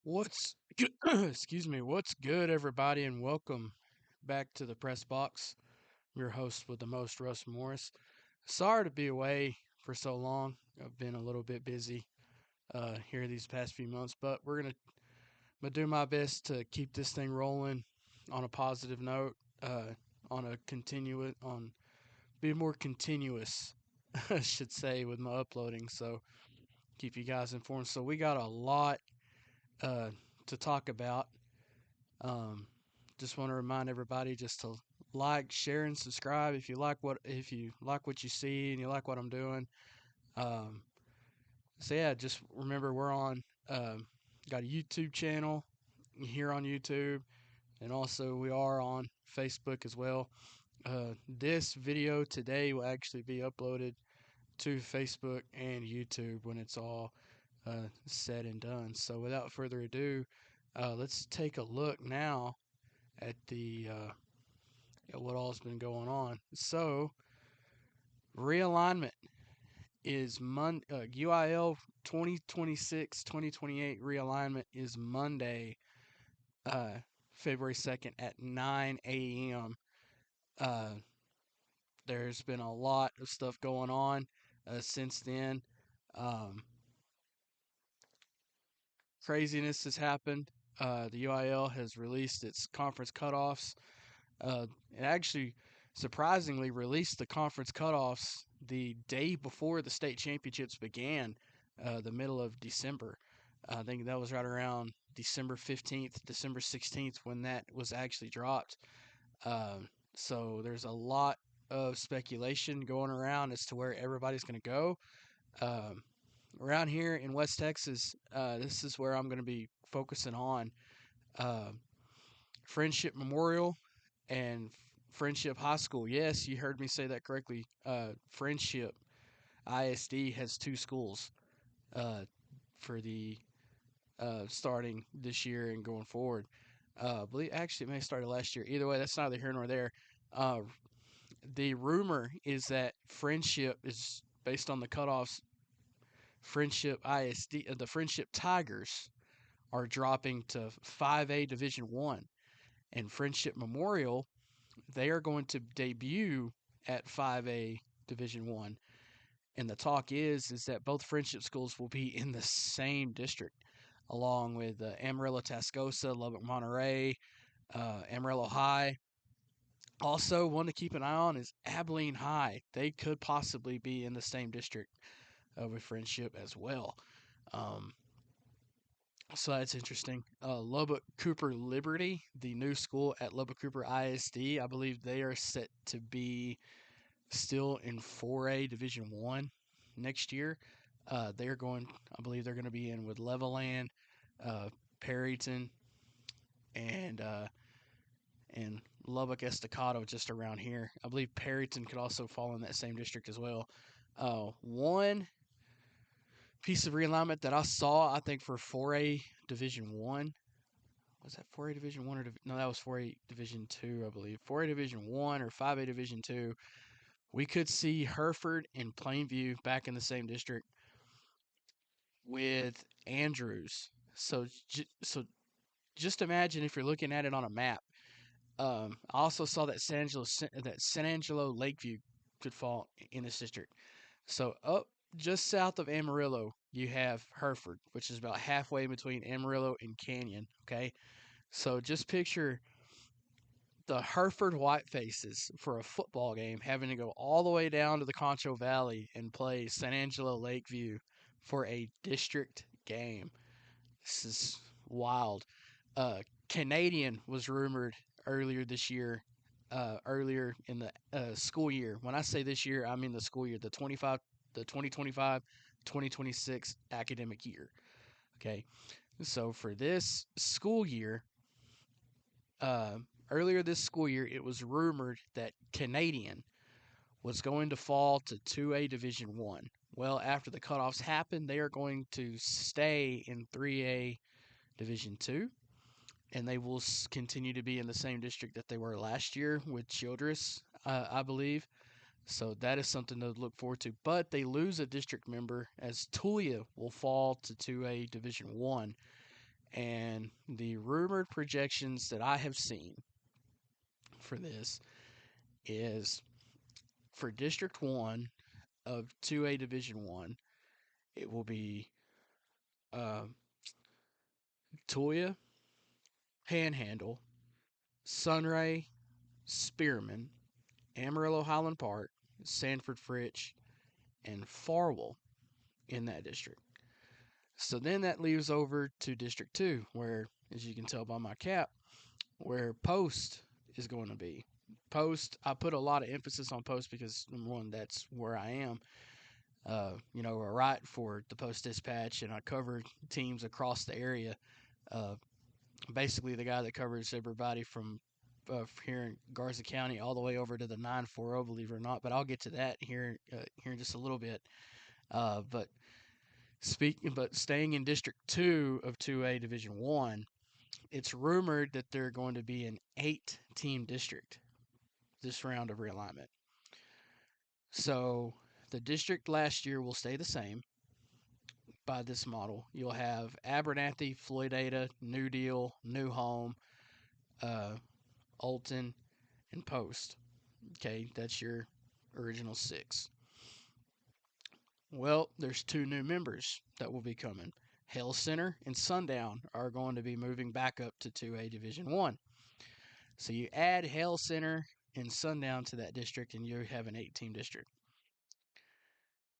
What's excuse me, what's good everybody and welcome back to the press box. I'm your host with the most, Russ Morris. Sorry to be away for so long. I've been a little bit busy here these past few months, but gonna do my best to keep this thing rolling on a positive note, on a continuous on be more continuous I should say with my uploading, so keep you guys informed. So we got a lot uh, to talk about. Um, just want to remind everybody just to like, share, and subscribe if you like what you see and you like what I'm doing. Um, so yeah, just remember we're on got a YouTube channel here on YouTube, and also we are on Facebook as well. This video today will actually be uploaded to Facebook and YouTube when it's all said and done. So without further ado, let's take a look now at the at what all's been going on. So realignment is UIL 2026-2028 realignment is Monday, uh, February 2nd at 9 a.m. Uh, there's been a lot of stuff going on since then. Um, Craziness has happened. The UIL has released its conference cutoffs. It actually surprisingly released the conference cutoffs the day before the state championships began, the middle of December. I think that was right around December 15th, December 16th when that was actually dropped. So there's a lot of speculation going around as to where everybody's going to go. Um, Around here in West Texas, this is where I'm going to be focusing on uh, Friendship Memorial and Friendship High School. Yes, you heard me say that correctly. Friendship ISD has two schools uh, for the starting this year and going forward. I believe actually it may have started last year. Either way, that's neither here nor there. Uh, the rumor is that Friendship is based on the cutoffs. Friendship ISD, the Friendship Tigers are dropping to 5A Division One, and Friendship Memorial they are going to debut at 5A Division One. And the talk is that both friendship schools will be in the same district, along with Amarillo Tascosa, Lubbock Monterey, Amarillo High. Also, one to keep an eye on is Abilene High. They could possibly be in the same district with Friendship as well. Um, so that's interesting. Lubbock Cooper Liberty, the new school at Lubbock Cooper ISD, I believe they are set to be still in 4A Division One next year. They're going, I believe they're going to be in with Levelland, uh, Perryton, and uh, and Lubbock Estacado just around here. I believe Perryton could also fall in that same district as well. One piece of realignment that I saw, I think for 4A Division One, was that 4A Division One or no? That was 4A Division Two, I believe. 4A Division One or 5A Division Two. We could see Hereford and Plainview back in the same district with Andrews. So just imagine if you're looking at it on a map. I also saw that San Angelo Lakeview could fall in this district. So up just south of Amarillo, you have Hereford, which is about halfway between Amarillo and Canyon. Okay, so just picture the Hereford Whitefaces for a football game having to go all the way down to the Concho Valley and play San Angelo Lakeview for a district game. This is wild. Canadian was rumored earlier this year, earlier in the school year. When I say this year, I mean the school year, the 2025-2026 academic year. Okay, so for this school year, uh, earlier this school year, it was rumored that Canadian was going to fall to 2A Division One. Well, after the cutoffs happened, they are going to stay in 3A Division Two, and they will continue to be in the same district that they were last year with Childress, I believe. So that is something to look forward to. But they lose a district member as Tulia will fall to 2A Division One, And the rumored projections that I have seen for this is for District 1 of 2A Division 1, it will be uh, Toya, Panhandle, Sunray, Spearman, Amarillo Highland Park, Sanford Fritch, and Farwell in that district. So then that leaves over to District 2, where, as you can tell by my cap, where Post is going to be. Post, I put a lot of emphasis on Post because, number one, that's where I am. I write for the Post Dispatch and I cover teams across the area. Uh, Basically, the guy that covers everybody from here in Garza County all the way over to the 940, believe it or not. But I'll get to that here in just a little bit. But staying in District 2 of 2A Division 1, it's rumored that they're going to be an 8-team district this round of realignment. So the district last year will stay the same by this model. You'll have Abernathy, Floydada, New Deal, New Home, uh, Alton, and Post. Okay, that's your original 6. Well, there's 2 new members that will be coming. Hale Center and Sundown are going to be moving back up to 2A Division 1. So you add Hale Center and Sundown to that district, and you have an 8-team district.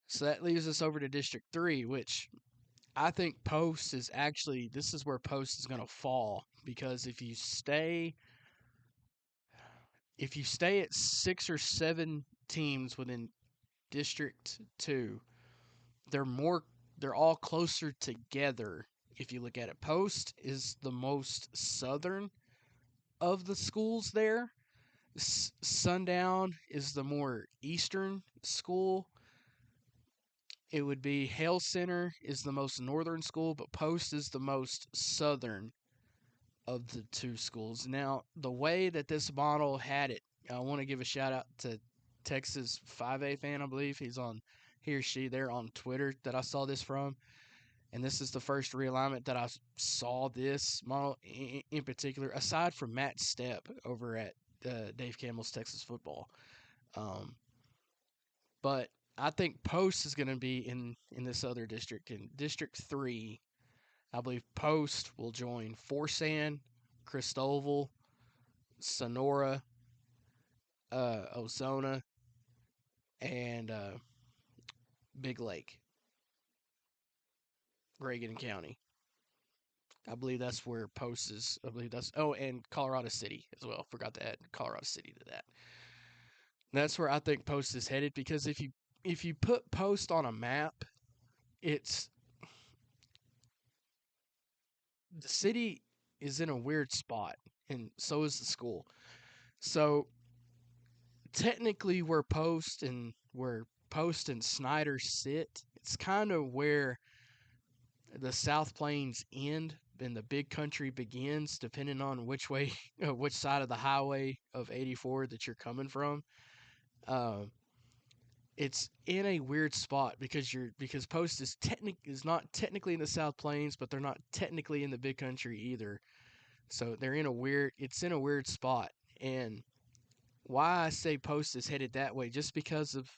So that leaves us over to District 3, which I think this is where Post is going to fall, because if you stay at 6 or 7 teams within District 2, they're all closer together. If you look at it, Post is the most southern of the schools there. Sundown is the more eastern school. It would be Hale Center is the most northern school, but Post is the most southern of the 2 schools. Now, the way that this model had it, I want to give a shout out to Texas 5A fan, I believe. He or she there on Twitter that I saw this from. And this is the first realignment that I saw this model in particular, aside from Matt Stepp over at Dave Campbell's Texas Football. But I think Post is going to be in this other district. In District 3, I believe Post will join Forsan, Cristoval, Sonora, Ozona, and Big Lake, Reagan County. I believe that's where Post is. I believe and Colorado City as well. Forgot to add Colorado City to that. That's where I think Post is headed, because if you put Post on a map, it's the city is in a weird spot, and so is the school. So technically, where Post and Snyder sit, it's kind of where the South Plains end and the Big Country begins, depending on which side of the highway of 84 that you're coming from. It's in a weird spot because Post is not technically in the South Plains, but they're not technically in the Big Country either. So it's in a weird spot. And why I say Post is headed that way, just because of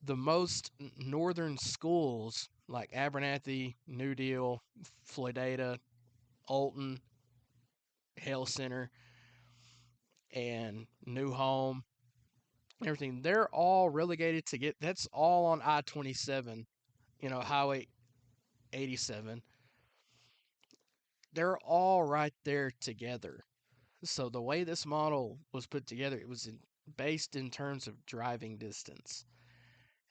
the most northern schools like Abernathy, New Deal, Floydada, Alton, Hale Center, and New Home, everything, they're all relegated to that's all on I-27, Highway 87. They're all right there together. So the way this model was put together, it was based in terms of driving distance.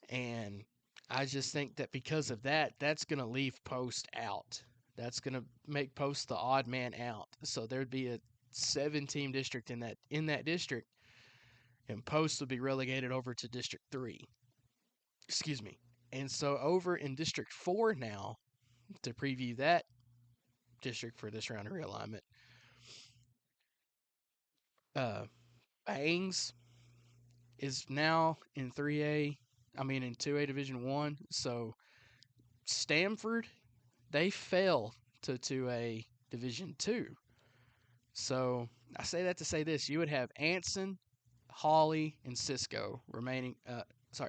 And I just think that because of that, that's going to leave Post out. That's going to make Post the odd man out. So there'd be a 7-team district in that district, and Post would be relegated over to District 3. Excuse me. And so over in District 4 now, to preview that district for this round of realignment, Bangs is now in 3A. In 2A Division 1. So Stanford, they fell to 2A Division 2. So I say that to say this: you would have Anson, Hawley, and Cisco remaining.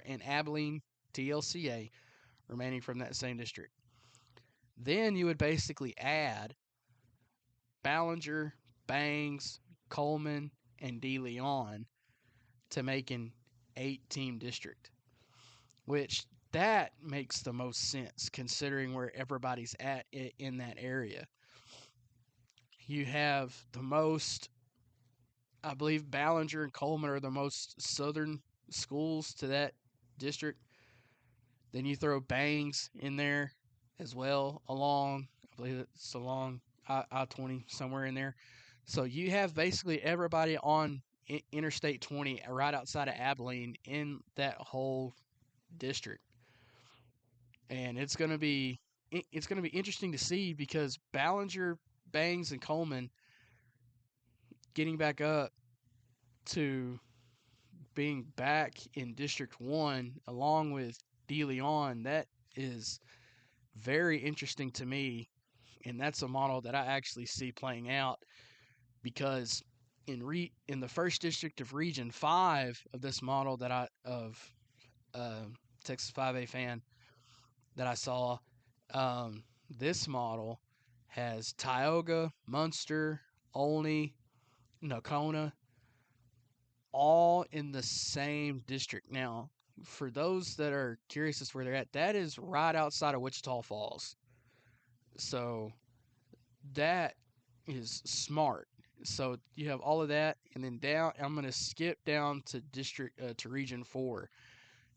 And Abilene, TLCA remaining from that same district. Then you would basically add Ballinger, Bangs, Coleman, and De Leon to make an 8-team district, which that makes the most sense considering where everybody's at in that area. You have the most, I believe Ballinger and Coleman are the most southern schools to that district. Then you throw Bangs in there as well, along, I believe it's along I-20, somewhere in there. So you have basically everybody on Interstate 20 right outside of Abilene in that whole district. And it's going to be interesting to see because Ballinger, Bangs, and Coleman getting back up to being back in District 1 along with De Leon, that is very interesting to me. And that's a model that I actually see playing out because in the first district of Region 5 of this model that Texas 5A fan that I saw, this model has Tioga, Munster, Olney, Nocona, all in the same district. Now, for those that are curious as to where they're at, that is right outside of Wichita Falls. So that is smart. So you have all of that, and then down. I'm going to skip down to to Region 4.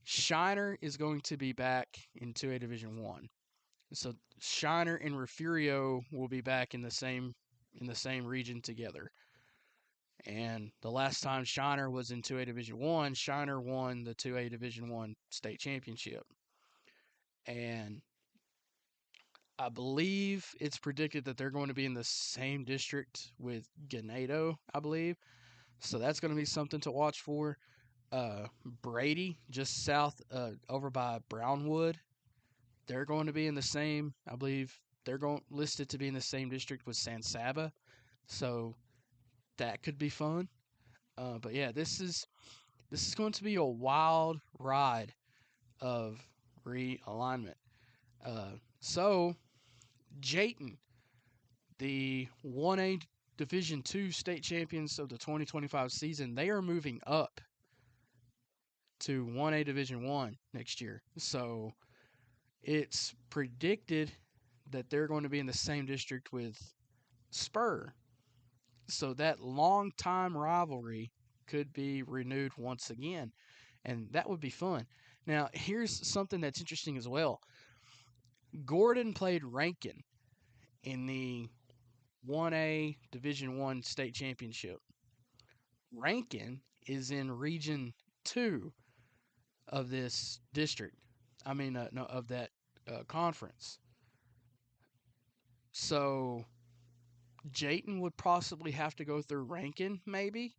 Shiner is going to be back in 2A Division 1. So Shiner and Refugio will be back in the same region together. And the last time Shiner was in 2A Division 1, Shiner won the 2A Division 1 state championship. And I believe it's predicted that they're going to be in the same district with Ganado, I believe. So that's going to be something to watch for. Brady, just south over by Brownwood, they're going to be in the same, I believe they're listed to be in the same district with San Saba. So that could be fun. But yeah, this is going to be a wild ride of realignment. So Jayton, the 1A Division II state champions of the 2025 season, they are moving up to 1A Division 1 next year. So it's predicted that they're going to be in the same district with Spur. So that long-time rivalry could be renewed once again, and that would be fun. Now, here's something that's interesting as well. Gordon played Rankin in the 1A Division 1 state championship. Rankin is in Region 2 of this district. Of that conference. So Jayton would possibly have to go through Rankin, maybe,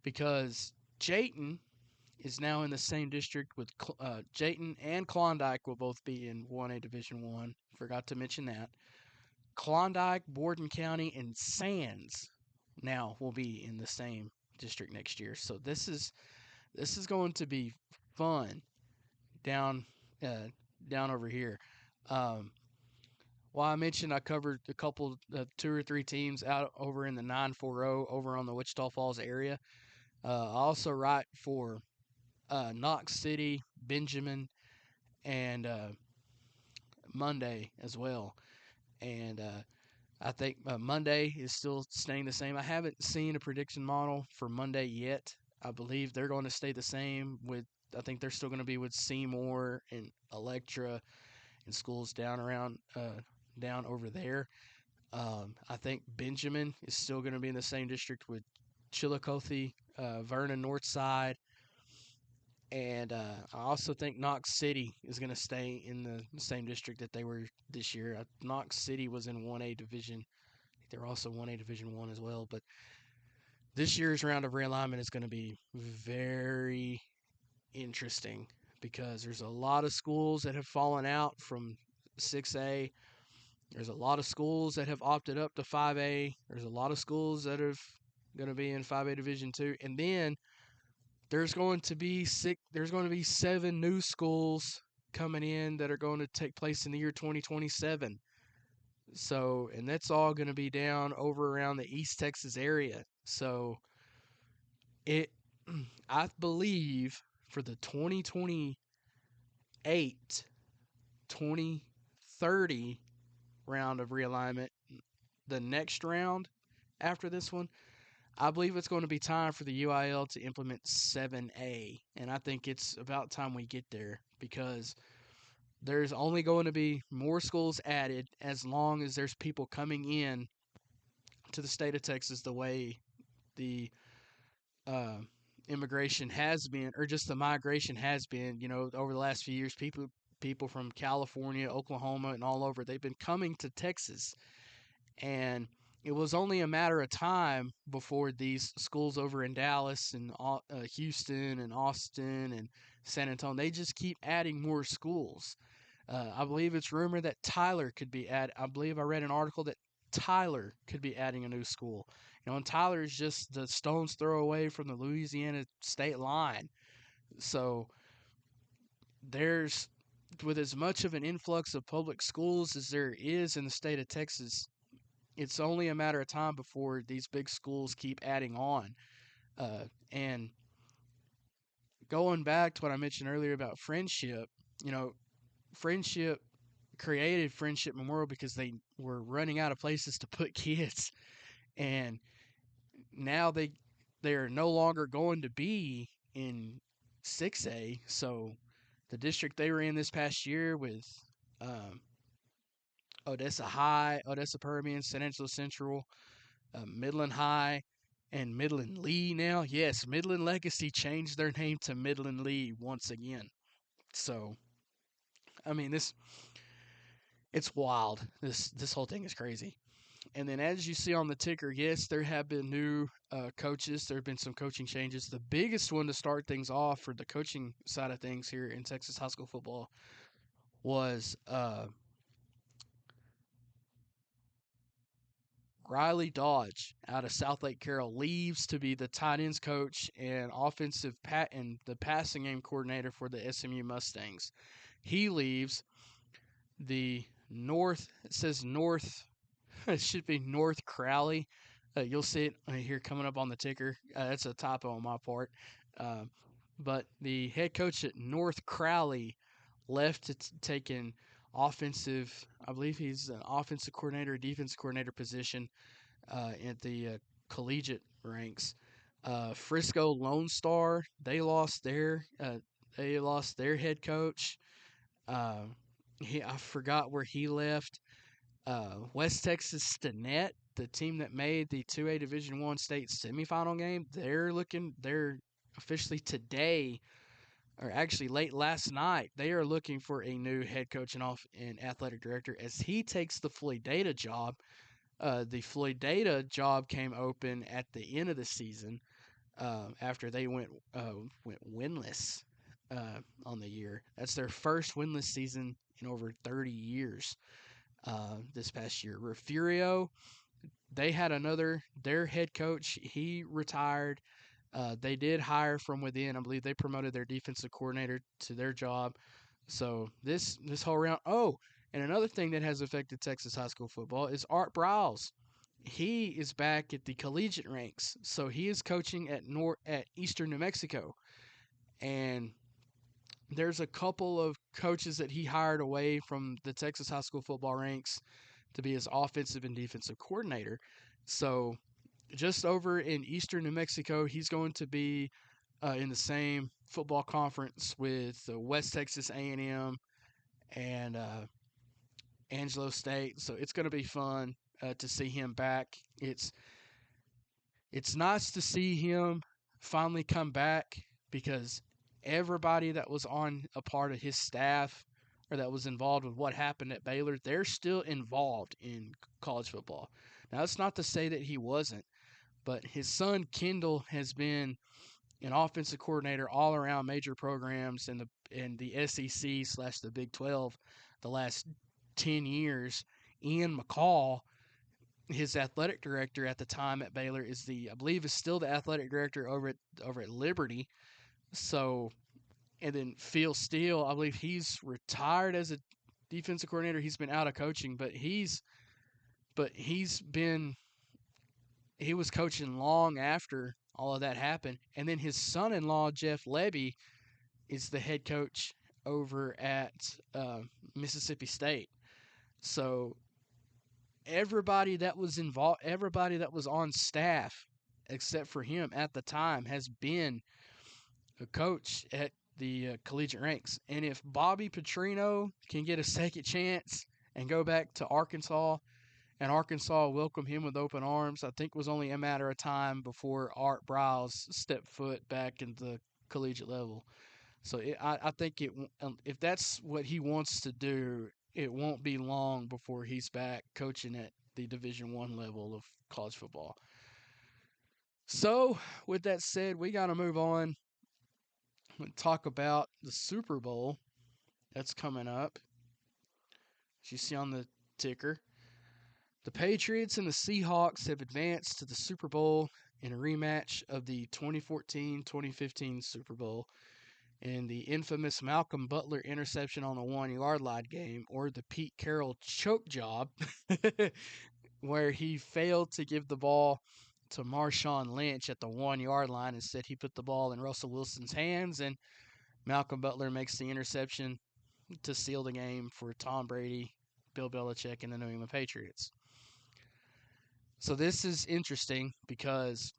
because Jayton is now in the same district with Jayton and Klondike will both be in 1A Division 1. Forgot to mention that. Klondike, Borden County, and Sands now will be in the same district next year. So this is going to be fun down over here. Well, I mentioned I covered a couple, 2 or 3 teams out over in the 940 over on the Wichita Falls area. I also write for Knox City, Benjamin, and Monday as well. And I think Monday is still staying the same. I haven't seen a prediction model for Monday yet. I believe they're going to stay the same I think they're still going to be with Seymour and Electra and schools down over there. I think Benjamin is still going to be in the same district with Chillicothe, Vernon Northside, and I also think Knox City is going to stay in the same district that they were this year. Knox City was in 1A Division. I think they're also 1A Division 1 as well. But this year's round of realignment is going to be very interesting because there's a lot of schools that have fallen out from 6A. There's a lot of schools that have opted up to 5A. There's a lot of schools that are going to be in 5A Division 2. And then there's going to be 7 new schools coming in that are going to take place in the year 2027. So, and that's all going to be down over around the East Texas area. So, it I believe for the 2028 2030 round of realignment, the next round after this one, I believe it's going to be time for the UIL to implement 7A. And I think it's about time we get there because there's only going to be more schools added as long as there's people coming in to the state of Texas the way the uh, immigration has been, or just the migration has been. Over the last few years, people from California, Oklahoma, and all over, they've been coming to Texas, and it was only a matter of time before these schools over in Dallas and Houston and Austin and San Antonio, they just keep adding more schools. I believe it's rumored that Tyler could be I believe I read an article that Tyler could be adding a new school. And Tyler is just the stone's throw away from the Louisiana state line. So there's, with as much of an influx of public schools as there is in the state of Texas, it's only a matter of time before these big schools keep adding on. And going back to what I mentioned earlier about Friendship, Friendship created Friendship Memorial because they were running out of places to put kids, and now they are no longer going to be in 6A. So the district they were in this past year with um, Odessa High, Odessa Permian, San Angelo Central, Midland High, and Midland Lee now. Yes, Midland Legacy changed their name to Midland Lee once again. So, I mean, it's wild. This whole thing is crazy. And then, as you see on the ticker, yes, there have been new coaches. There have been some coaching changes. The biggest one to start things off for the coaching side of things here in Texas high school football was Riley Dodge out of South Lake Carroll leaves to be the tight ends coach and and the passing game coordinator for the SMU Mustangs. He leaves. The North, it says North, it should be North Crowley. You'll see it here coming up on the ticker. That's a typo on my part. Uh, but the head coach at North Crowley left to take an I believe he's an offensive coordinator, defensive coordinator position at the collegiate ranks. Frisco Lone Star, they lost their head coach. Uh, I forgot where he left. West Texas Stinnett, the team that made the 2A Division I state semifinal game, they're officially today, or actually late last night, they are looking for a new head coach and athletic director as he takes the Floyd Data job. The Floyd Data job came open at the end of the season after they went winless on the year. That's their first winless season in over 30 years. This past year, Refurio, they had their head coach. He retired. They did hire from within. I believe they promoted their defensive coordinator to their job. So this whole round. Oh, and another thing that has affected Texas high school football is Art Browse. He is back at the collegiate ranks. So he is coaching at Eastern New Mexico, and there's a couple of coaches that he hired away from the Texas high school football ranks to be his offensive and defensive coordinator. So just over in Eastern New Mexico, he's going to be in the same football conference with West Texas A&M and Angelo State. So it's going to be fun to see him back. It's nice to see him finally come back because everybody that was on a part of his staff or that was involved with what happened at Baylor, they're still involved in college football. Now, that's not to say that he wasn't, but his son Kendall has been an offensive coordinator all around major programs in the SEC / the Big 12 the last 10 years, Ian McCall, his athletic director at the time at Baylor, I believe is still the athletic director over at Liberty. So, and then Phil Steele, I believe he's retired as a defensive coordinator. He's been out of coaching, but he was coaching long after all of that happened. And then his son-in-law Jeff Lebby is the head coach over at Mississippi State. So everybody that was on staff, except for him at the time, has been a coach at the collegiate ranks. And if Bobby Petrino can get a second chance and go back to Arkansas, and Arkansas welcomed him with open arms, I think it was only a matter of time before Art Briles stepped foot back into the collegiate level. So I think if that's what he wants to do, it won't be long before he's back coaching at the Division I level of college football. So, with that said, we got to move on and talk about the Super Bowl that's coming up. As you see on the ticker, the Patriots and the Seahawks have advanced to the Super Bowl in a rematch of the 2014-2015 Super Bowl and the infamous Malcolm Butler interception on the 1-yard line game, or the Pete Carroll choke job, where he failed to give the ball to Marshawn Lynch at the 1-yard line. Instead, he put the ball in Russell Wilson's hands, and Malcolm Butler makes the interception to seal the game for Tom Brady, Bill Belichick, and the New England Patriots. So this is interesting because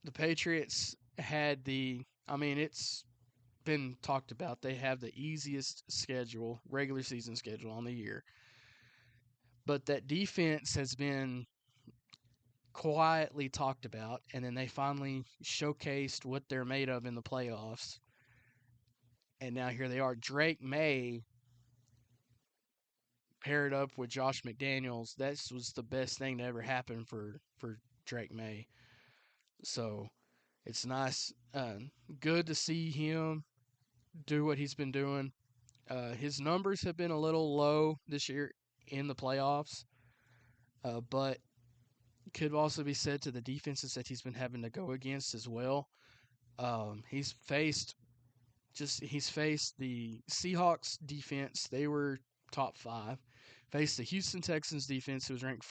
the Patriots had it's been talked about. They have the easiest regular season schedule on the year. But that defense has been quietly talked about, and then they finally showcased what they're made of in the playoffs. And now here they are. Drake May paired up with Josh McDaniels. That was the best thing to ever happen for Drake May. So it's nice, good to see him do what he's been doing. His numbers have been a little low this year in the playoffs, but could also be said to the defenses that he's been having to go against as well. He's faced the Seahawks defense. They were top 5. Faced the Houston Texans defense, who was ranked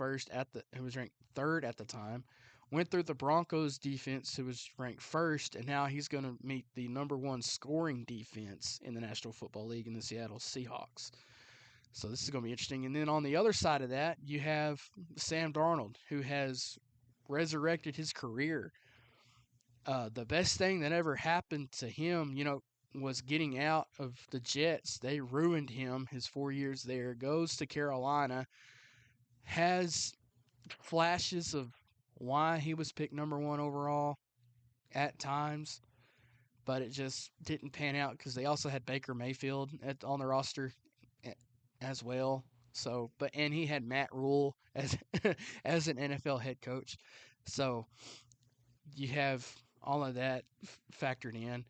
third at the time. Went through the Broncos defense, who was ranked first, and now he's going to meet the number 1 scoring defense in the National Football League in the Seattle Seahawks. So this is going to be interesting. And then on the other side of that, you have Sam Darnold, who has resurrected his career. The best thing that ever happened to him, was getting out of the Jets. They ruined him, his 4 years there. Goes to Carolina, has flashes of why he was picked number 1 overall at times, but it just didn't pan out because they also had Baker Mayfield on the roster as well. So, and he had Matt Rule as as an NFL head coach. So you have all of that factored in.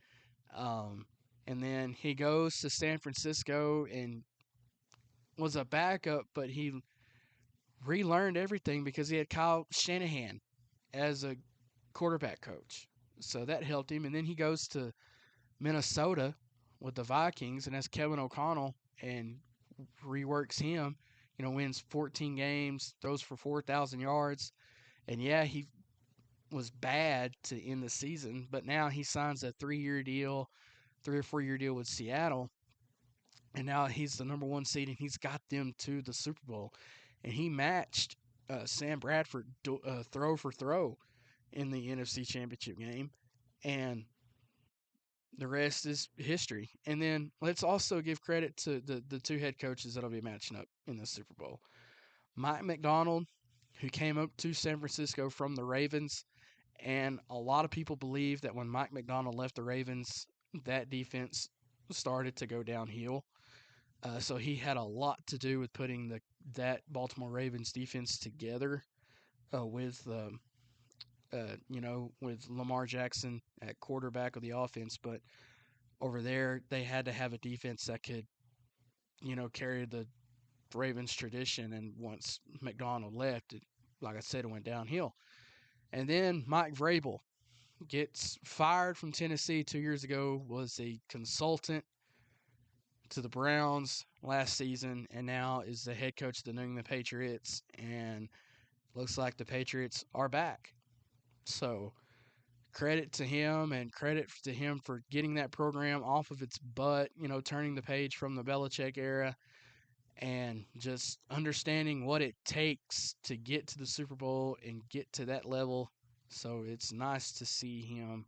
And then he goes to San Francisco and was a backup, but he relearned everything because he had Kyle Shanahan as a quarterback coach. So that helped him. And then he goes to Minnesota with the Vikings and has Kevin O'Connell and reworks him, wins 14 games, throws for 4,000 yards. And yeah, he was bad to end the season, but now he signs a 3 or 4 year deal with Seattle. And now he's the number 1 seed, and he's got them to the Super Bowl. And he matched Sam Bradford throw for throw in the NFC Championship game. And the rest is history. And then let's also give credit to the 2 head coaches that'll be matching up in the Super Bowl. Mike Macdonald, who came up to San Francisco from the Ravens. And a lot of people believe that when Mike Macdonald left the Ravens, that defense started to go downhill. So he had a lot to do with putting that Baltimore Ravens defense together with Lamar Jackson at quarterback of the offense. But over there, they had to have a defense that could, carry the Ravens tradition, and once McDonald left, like I said, it went downhill. And then Mike Vrabel gets fired from Tennessee 2 years ago, was a consultant to the Browns last season, and now is the head coach of the New England Patriots, and looks like the Patriots are back. So credit to him, and credit to him for getting that program off of its butt, turning the page from the Belichick era and just understanding what it takes to get to the Super Bowl and get to that level. So it's nice to see him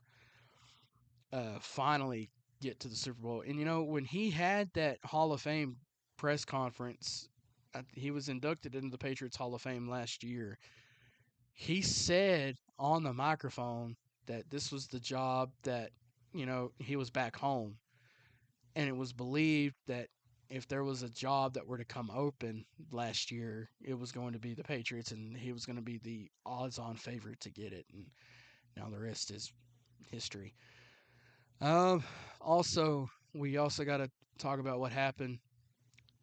finally get to the Super Bowl. And when he had that Hall of Fame press conference, he was inducted into the Patriots Hall of Fame last year. He said on the microphone that this was the job that, he was back home. And it was believed that if there was a job that were to come open last year, it was going to be the Patriots, and he was going to be the odds-on favorite to get it. And now the rest is history. Also, we also got to talk about what happened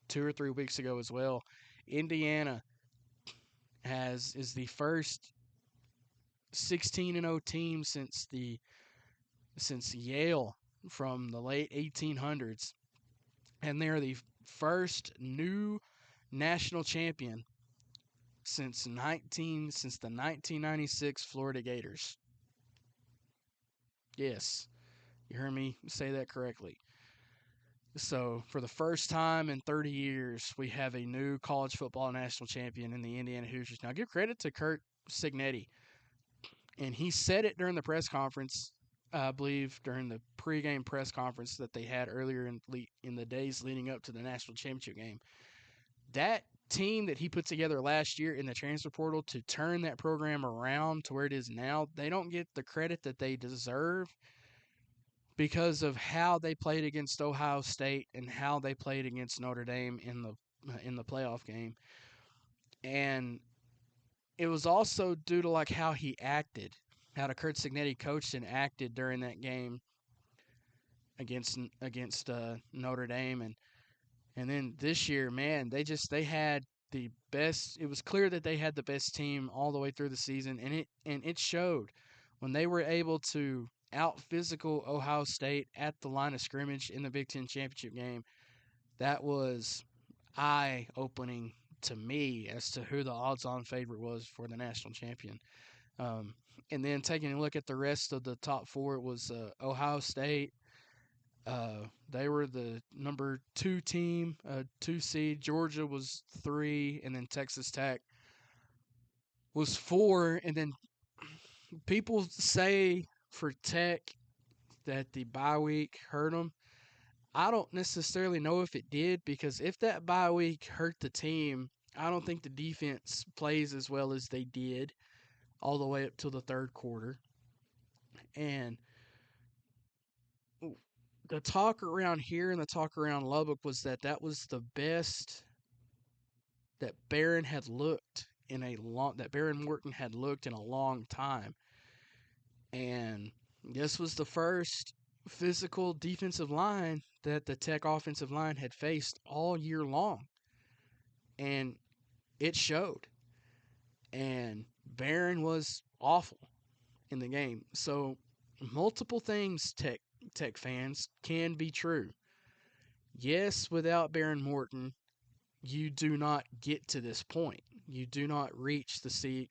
2 or 3 weeks ago as well. Indiana is the first 16-0 team since Yale from the late 1800s, and they're the first new national champion since the 1996 Florida Gators. Yes, you heard me say that correctly. So, for the first time in 30 years, we have a new college football national champion in the Indiana Hoosiers. Now, give credit to Curt Cignetti. And he said it during the press conference, I believe, during the pregame press conference that they had earlier in the days leading up to the national championship game. That team that he put together last year in the transfer portal to turn that program around to where it is now, they don't get the credit that they deserve because of how they played against Ohio State and how they played against Notre Dame in the playoff game. And it was also due to how he acted, how Curt Cignetti coached and acted during that game against Notre Dame, and then this year, man, they had the best. It was clear that they had the best team all the way through the season, and it showed when they were able to out physical Ohio State at the line of scrimmage in the Big Ten championship game. That was eye-opening to me as to who the odds-on favorite was for the national champion. And then taking a look at the rest of the top four, it was Ohio State. They were the number 2 team, 2 seed. Georgia was 3, and then Texas Tech was 4. And then people say for Tech that the bye week hurt them. I don't necessarily know if it did, because if that bye week hurt the team, I don't think the defense plays as well as they did all the way up to the third quarter. And the talk around here and the talk around Lubbock was that was the best that Barron had looked that Barron Morton had looked in a long time. And this was the first physical defensive line that the Tech offensive line had faced all year long. And it showed. And Barron was awful in the game. So multiple things, Tech fans, can be true. Yes, without Barron Morton, you do not get to this point. You do not reach the second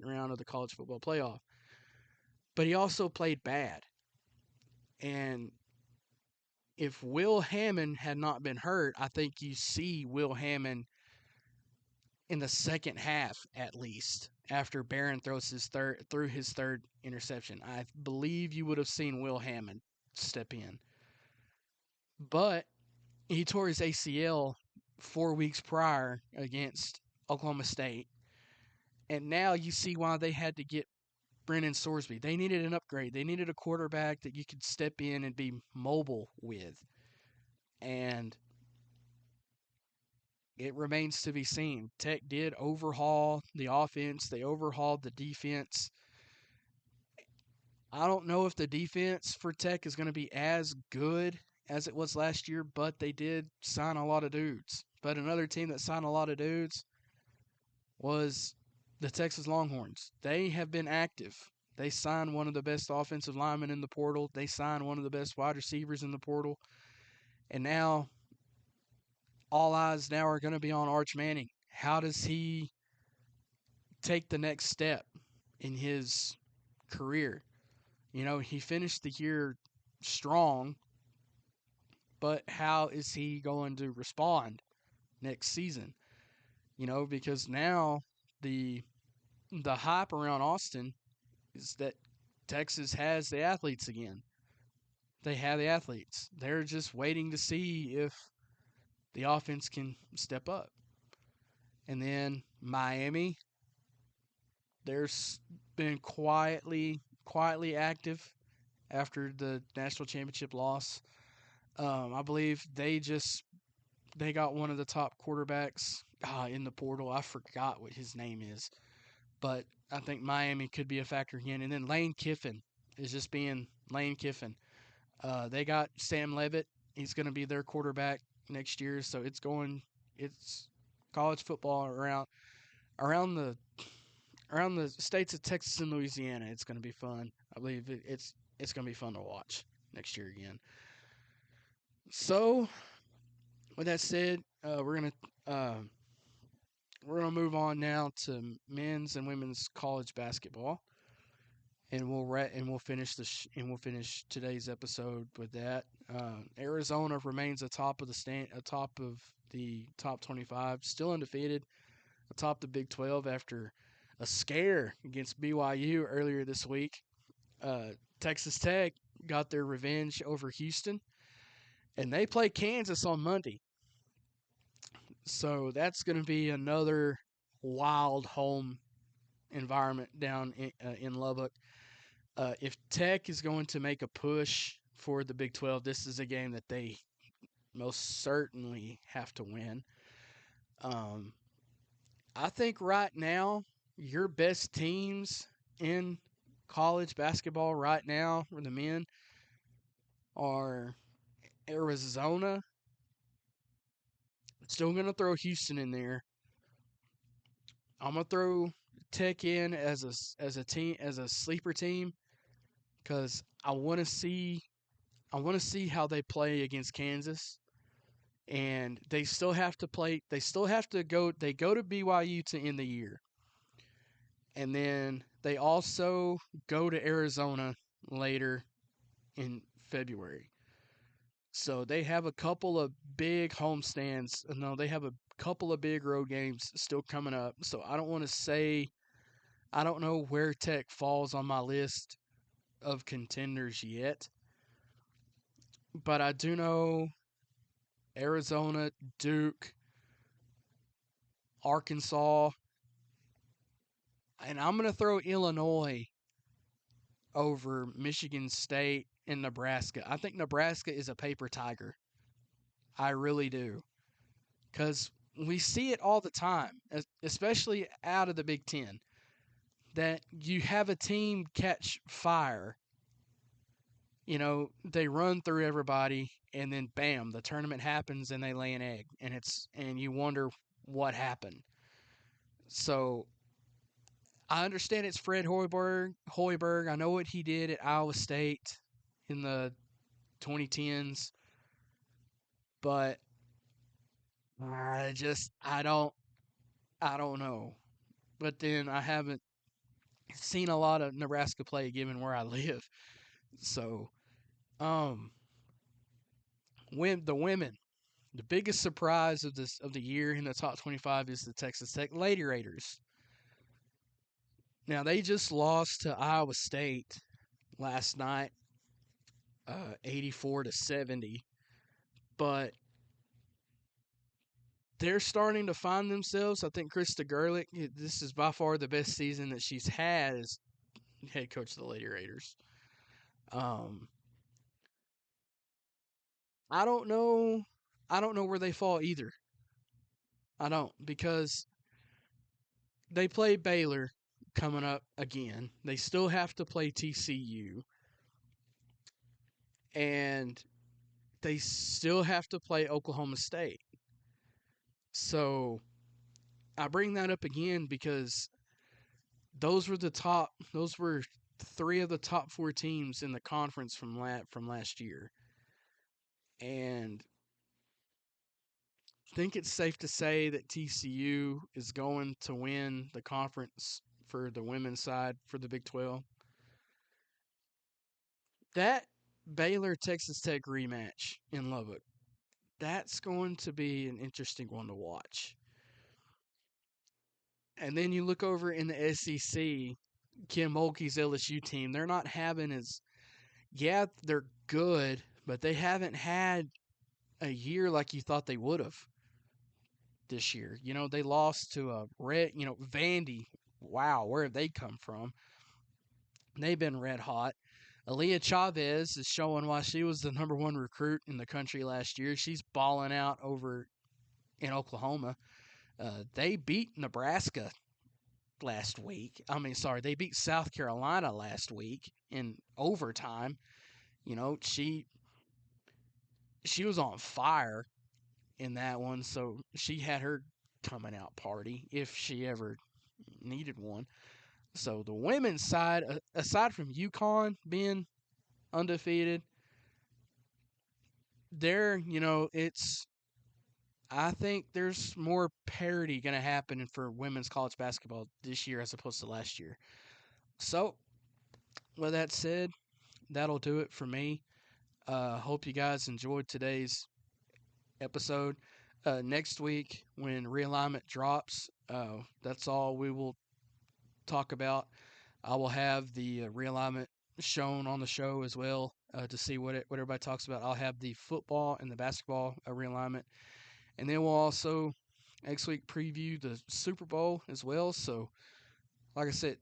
round of the college football playoff. But he also played bad. And if Will Hammond had not been hurt, I think you see Will Hammond in the second half at least, after Barron threw his third interception. I believe you would have seen Will Hammond step in. But he tore his ACL 4 weeks prior against Oklahoma State. And now you see why they had to get Brennan Sorsby. They needed an upgrade. They needed a quarterback that you could step in and be mobile with. And it remains to be seen. Tech did overhaul the offense. They overhauled the defense. I don't know if the defense for Tech is going to be as good as it was last year, but they did sign a lot of dudes. But another team that signed a lot of dudes was the Texas Longhorns. They have been active. They signed one of the best offensive linemen in the portal. They signed one of the best wide receivers in the portal. And now all eyes now are going to be on Arch Manning. How does he take the next step in his career? You know, he finished the year strong, but how is he going to respond next season? You know, because now the hype around Austin is that Texas has the athletes again. They have the athletes. They're just waiting to see if the offense can step up. And then Miami, they're been quietly active after the national championship loss. I believe they got one of the top quarterbacks in the portal. I forgot what his name is, but I think Miami could be a factor again. And then Lane Kiffin is just being Lane Kiffin. They got Sam Levitt. He's going to be their quarterback next year. So it's college football around the states of Texas and Louisiana. It's going to be fun. I believe it's going to be fun to watch next year again. So with that said, we're gonna move on now to men's and women's college basketball, and we'll finish today's episode with that. Arizona remains atop of the top 25, still undefeated, atop the Big 12 after a scare against BYU earlier this week. Texas Tech got their revenge over Houston, and they play Kansas on Monday. So that's going to be another wild home environment down in Lubbock. If Tech is going to make a push for the Big 12, this is a game that they most certainly have to win. I think right now, your best teams in college basketball right now for the men are Arizona. Still going to throw Houston in there. I'm going to throw Tech in as a team, as a sleeper team, because I want to see how they play against Kansas. And they still have to play. They still have to go. They go to BYU to end the year, and then they also go to Arizona later in February. So they have a couple of big homestands. No, they have a couple of big road games still coming up. So I don't want to say, I don't know where Tech falls on my list of contenders yet. But I do know Arizona, Duke, Arkansas, and I'm going to throw Illinois over Michigan State and Nebraska. I think Nebraska is a paper tiger. I really do. Because we see it all the time, especially out of the Big Ten, that you have a team catch fire. You know, they run through everybody, and then bam, the tournament happens and they lay an egg, and you wonder what happened. So I understand it's Fred Hoiberg. I know what he did at Iowa State in the 2010s, but I don't know. But then I haven't seen a lot of Nebraska play given where I live. So, the women, the biggest surprise of the year in the top 25 is the Texas Tech Lady Raiders. Now they just lost to Iowa State last night, 84-70, but they're starting to find themselves. I think Krista Gerlich, this is by far the best season that she's had as head coach of the Lady Raiders. I don't know where they fall either. I don't, because they play Baylor coming up again. They still have to play TCU. And they still have to play Oklahoma State. So I bring that up again because those were three of the top four teams in the conference from last year. And I think it's safe to say that TCU is going to win the conference for the women's side for the Big 12. That Baylor Texas Tech rematch in Lubbock, that's going to be an interesting one to watch. And then you look over in the SEC, Kim Mulkey's LSU team, they're not having as, yeah, they're good, but they haven't had a year like you thought they would have this year. You know, they lost to a Vandy. Wow, where have they come from? They've been red hot. Aaliyah Chavez is showing why she was the number one recruit in the country last year. She's balling out over in Oklahoma. They beat Nebraska last week. I mean, sorry, they beat South Carolina last week in overtime. You know, she was on fire in that one, so she had her coming out party if she ever needed one. So the women's side, aside from UConn being undefeated, there, it's I think there's more parity going to happen for women's college basketball this year as opposed to last year. So, with that said, that'll do it for me. Hope you guys enjoyed today's episode. Next week, when realignment drops, that's all we will talk about. I will have the realignment shown on the show as well to see what everybody talks about. I'll have the football and the basketball realignment. And then we'll also next week preview the Super Bowl as well. So, like I said,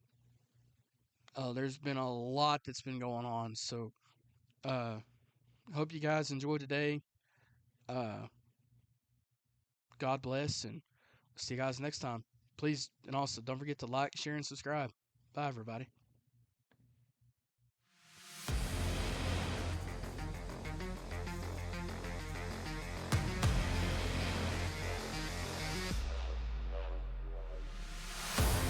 there's been a lot that's been going on. So, hope you guys enjoyed today. God bless, and see you guys next time. Please, and also don't forget to like, share, and subscribe. Bye, everybody.